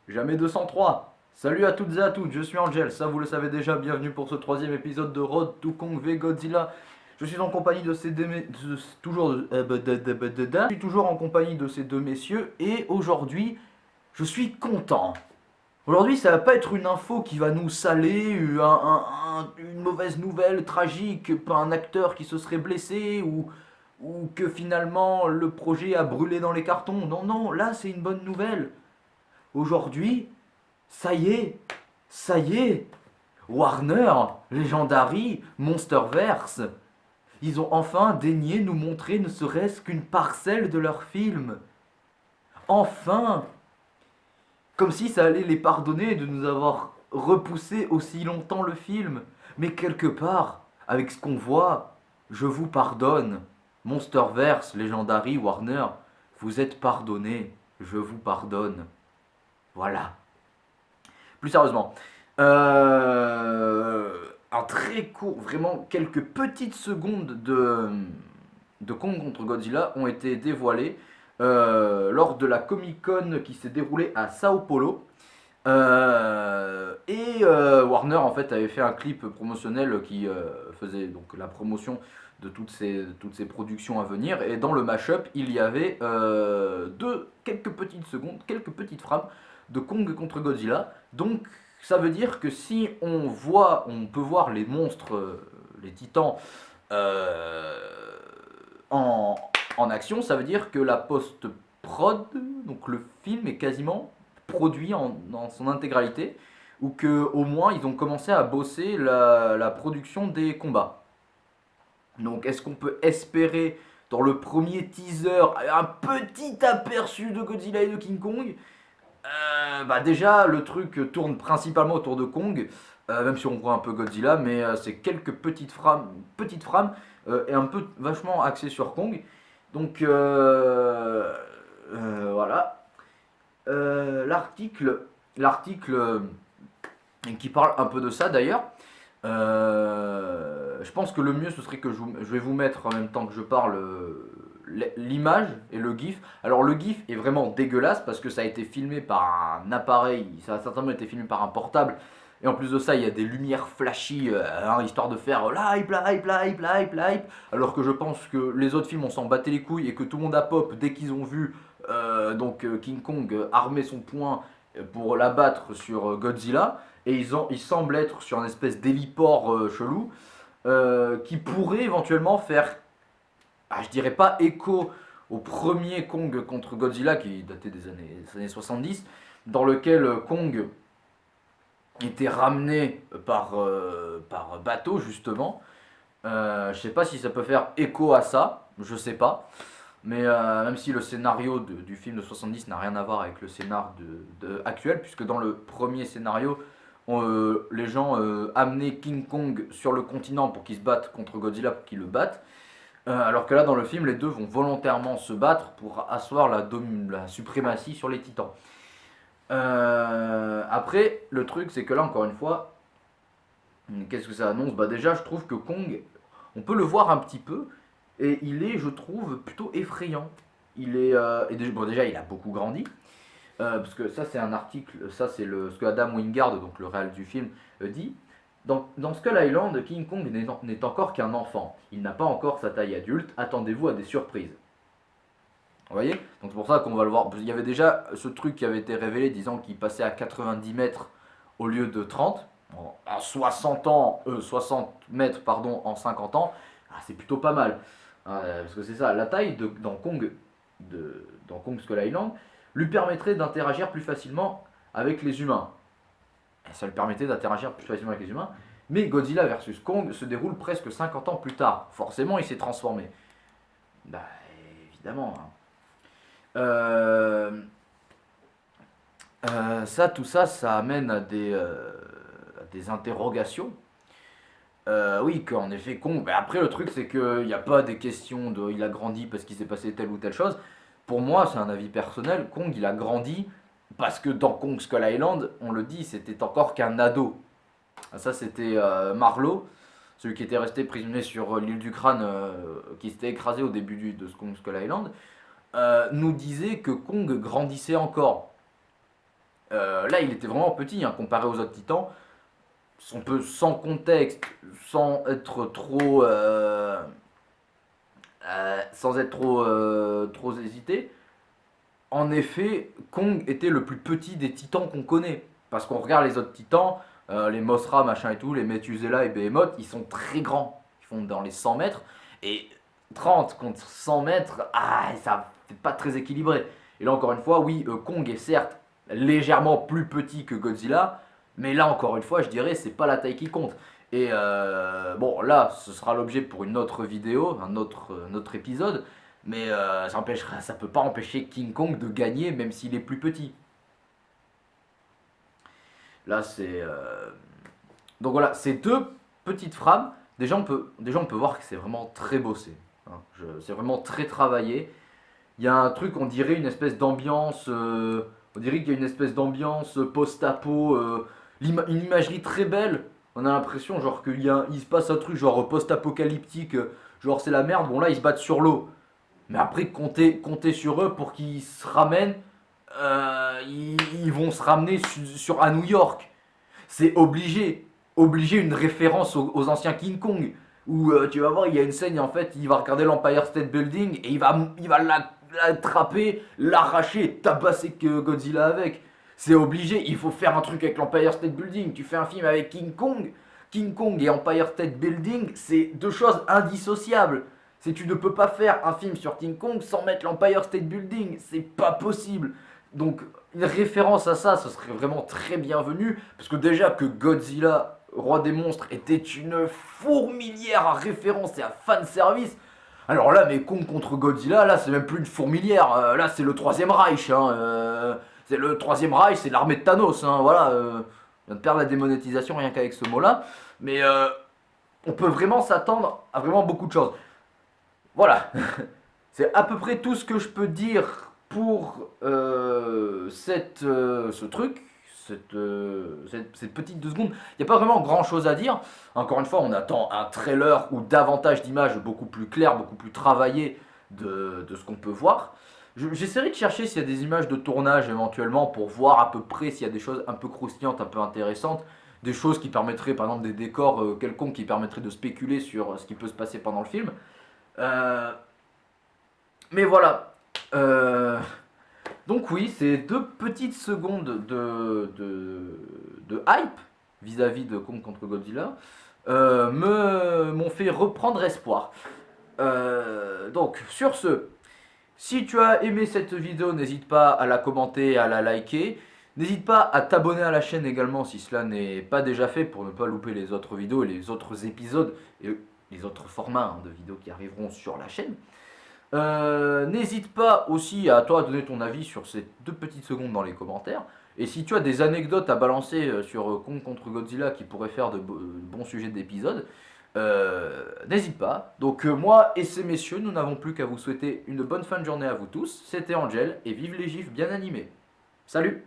Jamais 203. Salut à toutes et à toutes, je suis Angel, ça vous le savez déjà, bienvenue pour ce troisième épisode de Road to Kong v Godzilla. Je suis en compagnie de ces deux je suis toujours en compagnie de ces deux messieurs et aujourd'hui, je suis content. Aujourd'hui, ça va pas être une info qui va nous saler, une mauvaise nouvelle tragique, pas un acteur qui se serait blessé ou que finalement le projet a brûlé dans les cartons. Non, non, là c'est une bonne nouvelle. Aujourd'hui, ça y est, ça y est, Warner, Legendary, Monsterverse, ils ont enfin daigné nous montrer ne serait-ce qu'une parcelle de leur film. Enfin, comme si ça allait les pardonner de nous avoir repoussé aussi longtemps le film. Mais quelque part, avec ce qu'on voit, je vous pardonne. Monsterverse, Legendary, Warner, vous êtes pardonnés. Je vous pardonne. Voilà. Plus sérieusement, un très court, vraiment quelques petites secondes de Kong contre Godzilla ont été dévoilées lors de la Comic Con qui s'est déroulée à Sao Paulo. Warner en fait avait fait un clip promotionnel qui faisait donc la promotion de toutes ces productions à venir. Et dans le mashup, il y avait quelques petites secondes, quelques petites frames de Kong contre Godzilla. Donc ça veut dire que si on peut voir les monstres, les titans euh, en, en action, ça veut dire que la post-prod, donc le film est quasiment produit dans son intégralité, ou que au moins ils ont commencé à bosser la production des combats. Donc est-ce qu'on peut espérer dans le premier teaser un petit aperçu de Godzilla et de King Kong? Bah déjà le truc tourne principalement autour de Kong, même si on voit un peu Godzilla, mais c'est quelques petites frames et un peu vachement axé sur Kong. Donc voilà. L'article qui parle un peu de ça d'ailleurs. Je pense que le mieux ce serait que je vais vous mettre en même temps que je parle l'image et le gif. Alors le gif est vraiment dégueulasse parce que ça a été filmé par un appareil, ça a certainement été filmé par un portable. Et en plus de ça, il y a des lumières flashy, histoire de faire l'hype, l'hype, l'hype, l'hype, l'hype. Alors que je pense que les autres films, on s'en battait les couilles et que tout le monde a pop dès qu'ils ont vu King Kong armer son poing pour l'abattre sur Godzilla. Et ils semblent être sur une espèce d'héliport chelou qui pourrait éventuellement faire, je dirais pas écho au premier Kong contre Godzilla qui datait des années 70, dans lequel Kong était ramené par bateau justement. Je sais pas si ça peut faire écho à ça, je sais pas. Mais même si le scénario du film de 70 n'a rien à voir avec le scénario actuel, puisque dans le premier scénario, les gens amenaient King Kong sur le continent pour qu'il se batte contre Godzilla, pour qu'il le batte. Alors que là, dans le film, les deux vont volontairement se battre pour asseoir la suprématie sur les titans. Après, le truc, c'est que là, encore une fois, qu'est-ce que ça annonce? Bah déjà, je trouve que Kong, on peut le voir un petit peu, et il est, je trouve, plutôt effrayant. Il est, bon, déjà, il a beaucoup grandi, parce que ça, c'est un article, ça, c'est ce que Adam Wingard, donc le réal du film, dit. Dans Skull Island, King Kong n'est encore qu'un enfant. Il n'a pas encore sa taille adulte. Attendez-vous à des surprises. Vous voyez? Donc c'est pour ça qu'on va le voir. Il y avait déjà ce truc qui avait été révélé disant qu'il passait à 90 mètres au lieu de 30. En 60 mètres pardon, en 50 ans. C'est plutôt pas mal. Parce que c'est ça, la taille dans Kong Skull Island lui permettrait d'interagir plus facilement avec les humains. Et ça lui permettait d'interagir plus facilement avec les humains. Mais Godzilla versus Kong se déroule presque 50 ans plus tard. Forcément, il s'est transformé. Bah, évidemment. Hein. Euh, tout ça, ça amène à des interrogations. Oui, qu'en effet, Kong. Bah, après, le truc, c'est qu'il n'y a pas des questions de il a grandi parce qu'il s'est passé telle ou telle chose. Pour moi, c'est un avis personnel. Kong, il a grandi parce que dans Kong Skull Island, on le dit, c'était encore qu'un ado. Ça, c'était Marlowe, celui qui était resté prisonnier sur l'île du crâne, qui s'était écrasé au début de Kong Skull Island, nous disait que Kong grandissait encore. Là, il était vraiment petit, hein, comparé aux autres titans. On peut, sans contexte, sans être trop, trop hésité, en effet, Kong était le plus petit des titans qu'on connaît. Parce qu'on regarde les autres titans, les Mothra, machin et tout, les Methuselah et Behemoth, ils sont très grands. Ils font dans les 100 mètres. Et 30 contre 100 mètres, ça c'est pas très équilibré. Et là, encore une fois, oui, Kong est certes légèrement plus petit que Godzilla. Mais là, encore une fois, je dirais, c'est pas la taille qui compte. Et bon, là, ce sera l'objet pour une autre vidéo, un autre épisode. Mais ça peut pas empêcher King Kong de gagner, même s'il est plus petit. Là, c'est. Donc voilà, ces deux petites frames, déjà on peut voir que c'est vraiment très bossé. Hein. C'est vraiment très travaillé. Il y a un truc, on dirait une espèce d'ambiance. On dirait qu'il y a une espèce d'ambiance post-apo. Une imagerie très belle. On a l'impression genre il se passe un truc genre post-apocalyptique. Genre c'est la merde. Bon là ils se battent sur l'eau. Mais après, compter sur eux pour qu'ils se ramènent, ils vont se ramener à New York. C'est obligé. Obligé une référence aux anciens King Kong. Où tu vas voir, il y a une scène, en fait, il va regarder l'Empire State Building et il va l'attraper, l'arracher, tabasser Godzilla avec. C'est obligé, il faut faire un truc avec l'Empire State Building. Tu fais un film avec King Kong. King Kong et Empire State Building, c'est deux choses indissociables. Si tu ne peux pas faire un film sur King Kong sans mettre l'Empire State Building, c'est pas possible. Donc une référence à ça, ce serait vraiment très bienvenu, parce que déjà que Godzilla, roi des monstres, était une fourmilière à référence et à fanservice. Alors là, mais Kong contre Godzilla, là c'est même plus une fourmilière, là c'est le troisième Reich. Hein, c'est le troisième Reich, c'est l'armée de Thanos. Hein, voilà, on vient de perdre la démonétisation rien qu'avec ce mot-là. Mais on peut vraiment s'attendre à vraiment beaucoup de choses. Voilà, c'est à peu près tout ce que je peux dire pour ce truc, cette petite 2 secondes. Il n'y a pas vraiment grand chose à dire. Encore une fois, on attend un trailer ou davantage d'images beaucoup plus claires, beaucoup plus travaillées de ce qu'on peut voir. J'essaierai de chercher s'il y a des images de tournage éventuellement pour voir à peu près s'il y a des choses un peu croustillantes, un peu intéressantes. Des choses qui permettraient, par exemple, des décors quelconques qui permettraient de spéculer sur ce qui peut se passer pendant le film. Euh, mais voilà. Donc oui, ces 2 petites secondes de hype vis-à-vis de Kong contre Godzilla m'ont fait reprendre espoir. Donc sur ce, si tu as aimé cette vidéo, n'hésite pas à la commenter, à la liker. N'hésite pas à t'abonner à la chaîne également si cela n'est pas déjà fait pour ne pas louper les autres vidéos et les autres épisodes et les autres formats de vidéos qui arriveront sur la chaîne. N'hésite pas aussi à toi donner ton avis sur ces 2 petites secondes dans les commentaires. Et si tu as des anecdotes à balancer sur Kong contre Godzilla qui pourraient faire de bons sujets d'épisodes, n'hésite pas. Donc moi et ces messieurs, nous n'avons plus qu'à vous souhaiter une bonne fin de journée à vous tous. C'était Angel et vive les gifs bien animés. Salut!